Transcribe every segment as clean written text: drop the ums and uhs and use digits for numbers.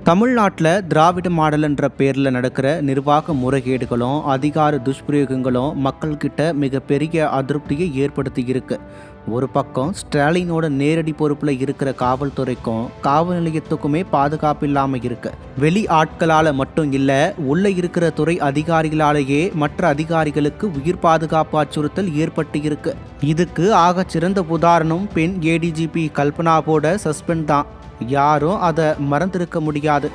தமிழ்நாட்டில் திராவிட மாடல் என்ற பேரில் நடக்கிற நிர்வாக முறைகேடுகளும் அதிகார துஷ்பிரயோகங்களும் மக்கள்கிட்ட மிகப்பெரிய அதிருப்தியை ஏற்படுத்தி இருக்கு. ஒரு பக்கம் ஸ்டாலினோட நேரடி பொறுப்பில் இருக்கிற காவல்துறைக்கும் காவல் நிலையத்துக்குமே பாதுகாப்பு இல்லாமல் இருக்கு. வெளி ஆட்களால் மட்டும் இல்லை, உள்ள இருக்கிற துறை அதிகாரிகளாலேயே மற்ற அதிகாரிகளுக்கு உயிர் பாதுகாப்பு அச்சுறுத்தல் ஏற்பட்டு இருக்கு. இதுக்கு ஆக சிறந்த உதாரணம் பெண் ஏடிஜிபி கல்பனாவோட சஸ்பெண்ட் தான். யாரும் அதை மறந்திருக்க முடியாது.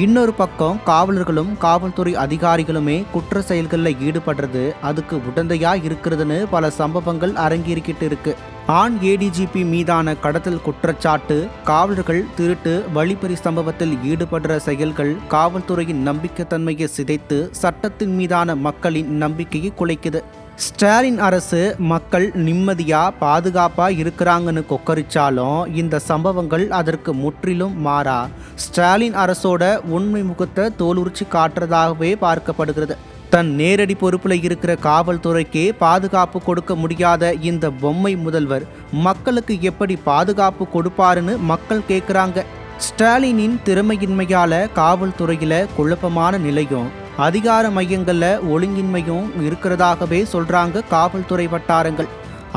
இன்னொரு பக்கம் காவலர்களும் காவல்துறை அதிகாரிகளுமே குற்ற செயல்களில் ஈடுபடுறது அதுக்கு உடந்தையா இருக்கிறதுன்னு பல சம்பவங்கள் அரங்கேறிக்கிட்டு இருக்கு. ஆண் ஏடிஜிபி மீதான கடத்தல் குற்றச்சாட்டு, காவலர்கள் திருட்டு வழிப்பறி சம்பவத்தில் ஈடுபடுற செயல்கள் காவல்துறையின் நம்பிக்கைத்தன்மையை சிதைத்து சட்டத்தின் மீதான மக்களின் நம்பிக்கையை குலைக்குது. ஸ்டாலின் அரசு மக்கள் நிம்மதியா பாதுகாப்பா இருக்கிறாங்கன்னு கொக்கரிச்சாலும் இந்த சம்பவங்கள் அதற்கு முற்றிலும் மாறா ஸ்டாலின் அரசோட உண்மை முகத்தை தோலுரிச்சு காட்டுறதாகவே பார்க்கப்படுகிறது. தன் நேரடி பொறுப்புல இருக்கிற காவல்துறைக்கே பாதுகாப்பு கொடுக்க முடியாத இந்த பொம்மை முதல்வர் மக்களுக்கு எப்படி பாதுகாப்பு கொடுப்பாருன்னு மக்கள் கேட்குறாங்க. ஸ்டாலினின் திறமையின்மையால காவல்துறையில குழப்பமான நிலையும் அதிகார மையங்களில் ஒழுங்கின்மையும் இருக்கிறதாகவே சொல்றாங்க காவல்துறை வட்டாரங்கள்.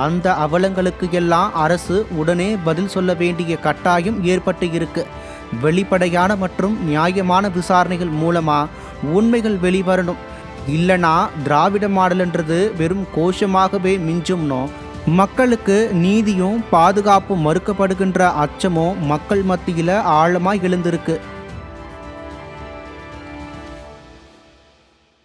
அந்த அவலங்களுக்கு எல்லாம் அரசு உடனே பதில் சொல்ல வேண்டிய கட்டாயம் ஏற்பட்டு இருக்கு. வெளிப்படையான மற்றும் நியாயமான விசாரணைகள் மூலமா உண்மைகள் வெளிவரணும். இல்லைனா திராவிட மாடல்ன்றது வெறும் கோஷமாகவே மிஞ்சும்னோ மக்களுக்கு நீதியும் பாதுகாப்பும் மறுக்கப்படுகின்ற அச்சமும் மக்கள் மத்தியில் ஆழமாக எழுந்திருக்கு.